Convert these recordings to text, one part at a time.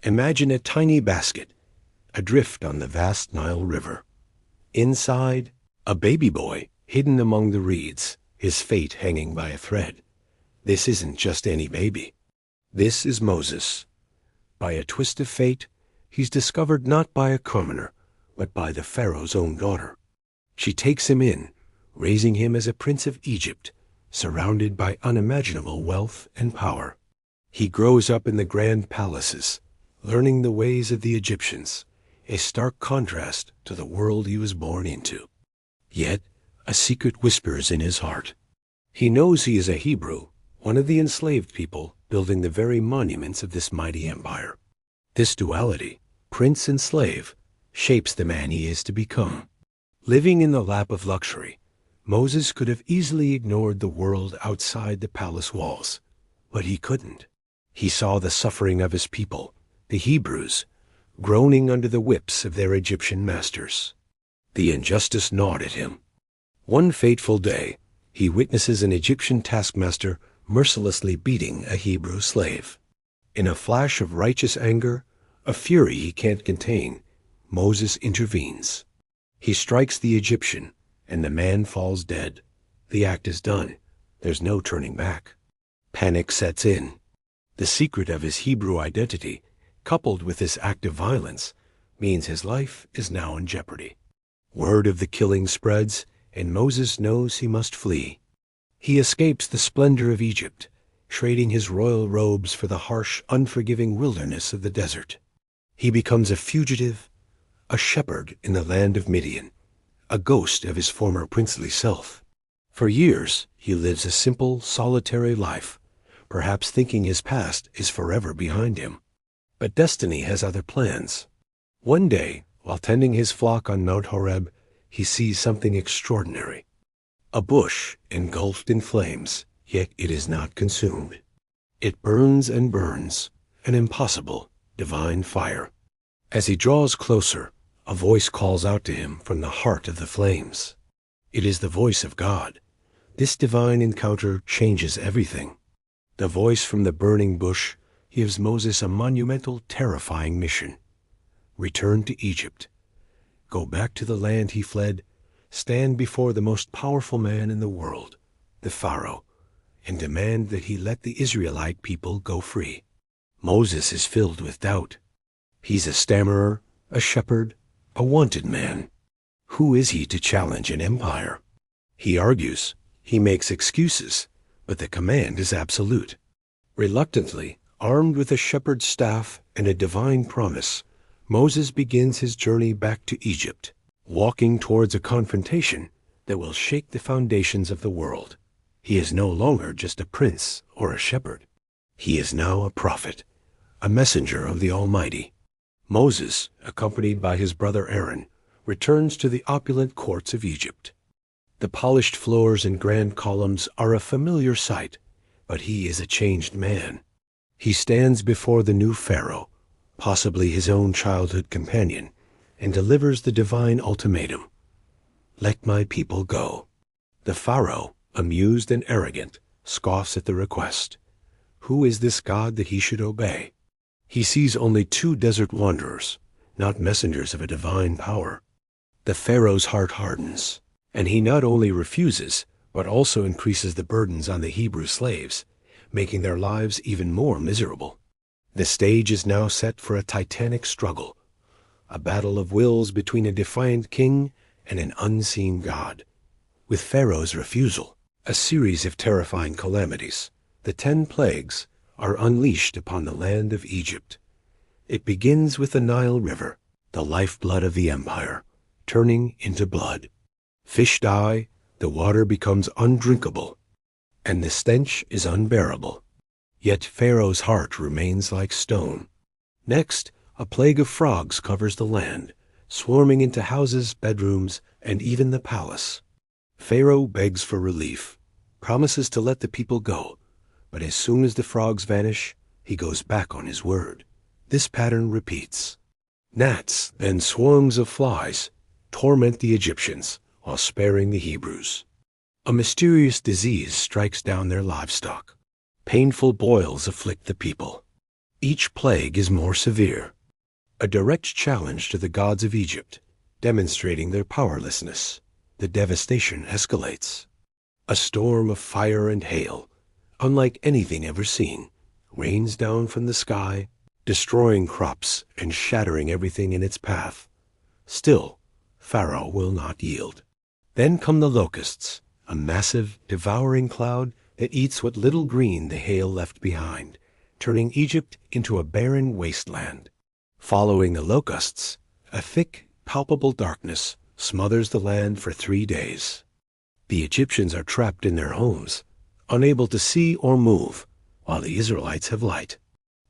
Imagine a tiny basket, adrift on the vast Nile River. Inside, a baby boy hidden among the reeds, his fate hanging by a thread. This isn't just any baby. This is Moses. By a twist of fate, he's discovered not by a commoner, but by the Pharaoh's own daughter. She takes him in, raising him as a prince of Egypt, surrounded by unimaginable wealth and power. He grows up in the grand palaces, learning the ways of the Egyptians, a stark contrast to the world he was born into. Yet, a secret whispers in his heart. He knows he is a Hebrew, one of the enslaved people building the very monuments of this mighty empire. This duality, prince and slave, shapes the man he is to become. Living in the lap of luxury, Moses could have easily ignored the world outside the palace walls, but he couldn't. He saw the suffering of his people, the Hebrews, groaning under the whips of their Egyptian masters. The injustice gnawed at him. One fateful day, he witnesses an Egyptian taskmaster mercilessly beating a Hebrew slave. In a flash of righteous anger, a fury he can't contain, Moses intervenes. He strikes the Egyptian, and the man falls dead. The act is done. There's no turning back. Panic sets in. The secret of his Hebrew identity, coupled with this act of violence, means his life is now in jeopardy. Word of the killing spreads, and Moses knows he must flee. He escapes the splendor of Egypt, trading his royal robes for the harsh, unforgiving wilderness of the desert. He becomes a fugitive, a shepherd in the land of Midian, a ghost of his former princely self. For years, he lives a simple, solitary life, perhaps thinking his past is forever behind him. But destiny has other plans. One day, while tending his flock on Mount Horeb, he sees something extraordinary. A bush engulfed in flames, yet it is not consumed. It burns and burns, an impossible, divine fire. As he draws closer, a voice calls out to him from the heart of the flames. It is the voice of God. This divine encounter changes everything. The voice from the burning bush gives Moses a monumental, terrifying mission. Return to Egypt. Go back to the land he fled, stand before the most powerful man in the world, the Pharaoh, and demand that he let the Israelite people go free. Moses is filled with doubt. He's a stammerer, a shepherd, a wanted man. Who is he to challenge an empire? He argues, he makes excuses, but the command is absolute. Reluctantly, armed with a shepherd's staff and a divine promise, Moses begins his journey back to Egypt, walking towards a confrontation that will shake the foundations of the world. He is no longer just a prince or a shepherd. He is now a prophet, a messenger of the Almighty. Moses, accompanied by his brother Aaron, returns to the opulent courts of Egypt. The polished floors and grand columns are a familiar sight, but he is a changed man. He stands before the new Pharaoh, possibly his own childhood companion, and delivers the divine ultimatum. Let my people go. The Pharaoh, amused and arrogant, scoffs at the request. Who is this God that he should obey? He sees only two desert wanderers, not messengers of a divine power. The Pharaoh's heart hardens, and he not only refuses, but also increases the burdens on the Hebrew slaves, making their lives even more miserable. The stage is now set for a titanic struggle, a battle of wills between a defiant king and an unseen God. With Pharaoh's refusal, a series of terrifying calamities, the 10 plagues, are unleashed upon the land of Egypt. It begins with the Nile River, the lifeblood of the empire, turning into blood. Fish die, the water becomes undrinkable, and the stench is unbearable. Yet Pharaoh's heart remains like stone. Next, a plague of frogs covers the land, swarming into houses, bedrooms, and even the palace. Pharaoh begs for relief, promises to let the people go, but as soon as the frogs vanish, he goes back on his word. This pattern repeats. Gnats, then swarms of flies, torment the Egyptians while sparing the Hebrews. A mysterious disease strikes down their livestock. Painful boils afflict the people. Each plague is more severe, a direct challenge to the gods of Egypt, demonstrating their powerlessness. The devastation escalates. A storm of fire and hail, unlike anything ever seen, rains down from the sky, destroying crops and shattering everything in its path. Still, Pharaoh will not yield. Then come the locusts, a massive, devouring cloud that eats what little green the hail left behind, turning Egypt into a barren wasteland. Following the locusts, a thick, palpable darkness smothers the land for 3 days. The Egyptians are trapped in their homes, unable to see or move, while the Israelites have light.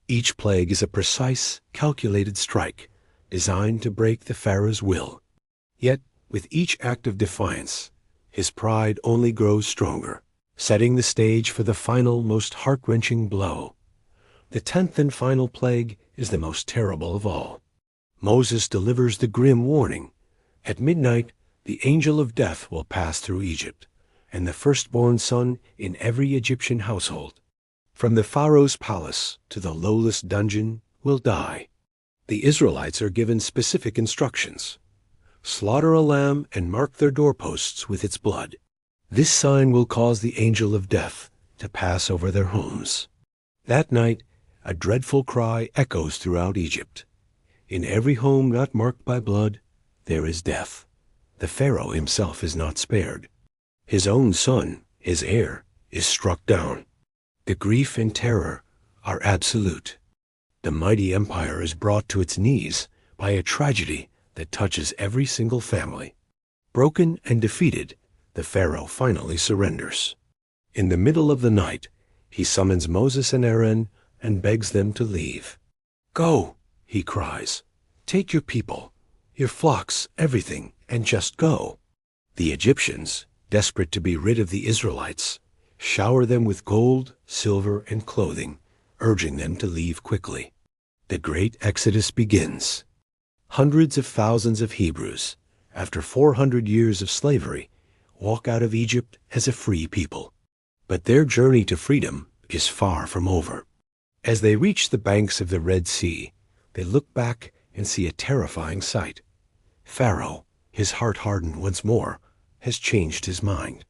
Each plague is a precise, calculated strike designed to break the Pharaoh's will. Yet, with each act of defiance, his pride only grows stronger, setting the stage for the final, most heart-wrenching blow. The 10th and final plague is the most terrible of all. Moses delivers the grim warning. At midnight, the angel of death will pass through Egypt, and the firstborn son in every Egyptian household, from the Pharaoh's palace to the lowest dungeon, will die. The Israelites are given specific instructions. Slaughter a lamb and mark their doorposts with its blood. This sign will cause the angel of death to pass over their homes. That night, a dreadful cry echoes throughout Egypt. In every home not marked by blood, there is death. The Pharaoh himself is not spared. His own son, his heir, is struck down. The grief and terror are absolute. The mighty empire is brought to its knees by a tragedy that touches every single family. Broken and defeated, the Pharaoh finally surrenders. In the middle of the night, he summons Moses and Aaron and begs them to leave. "Go," he cries. "Take your people, your flocks, everything, and just go." The Egyptians, desperate to be rid of the Israelites, shower them with gold, silver, and clothing, urging them to leave quickly. The great exodus begins. Hundreds of thousands of Hebrews, after 400 years of slavery, walk out of Egypt as a free people. But their journey to freedom is far from over. As they reach the banks of the Red Sea, they look back and see a terrifying sight. Pharaoh, his heart hardened once more, has changed his mind.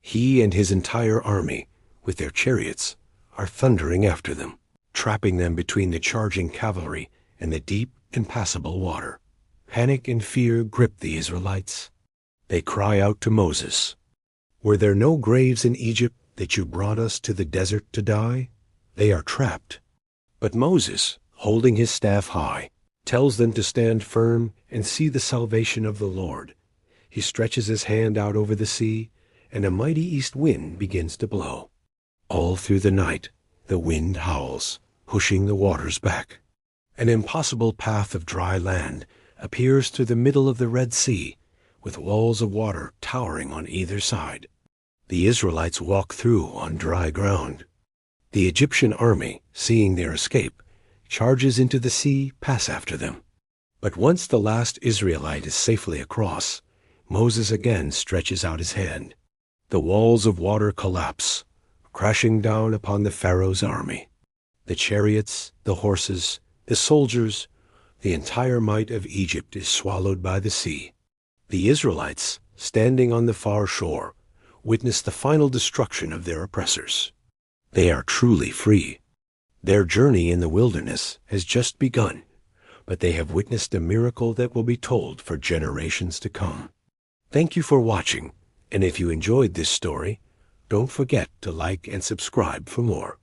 He and his entire army, with their chariots, are thundering after them, trapping them between the charging cavalry and the deep, impassable water. Panic and fear grip the Israelites. They cry out to Moses, "Were there no graves in Egypt that you brought us to the desert to die?" They are trapped. But Moses, holding his staff high, tells them to stand firm and see the salvation of the Lord. He stretches his hand out over the sea, and a mighty east wind begins to blow. All through the night, the wind howls, pushing the waters back. An impossible path of dry land appears through the middle of the Red Sea, with walls of water towering on either side. The Israelites walk through on dry ground. The Egyptian army, seeing their escape, charges into the sea, pass after them. But once the last Israelite is safely across, Moses again stretches out his hand. The walls of water collapse, crashing down upon the Pharaoh's army. The chariots, the horses, the soldiers, the entire might of Egypt is swallowed by the sea. The Israelites, standing on the far shore, witness the final destruction of their oppressors. They are truly free. Their journey in the wilderness has just begun, but they have witnessed a miracle that will be told for generations to come. Thank you for watching, and if you enjoyed this story, don't forget to like and subscribe for more.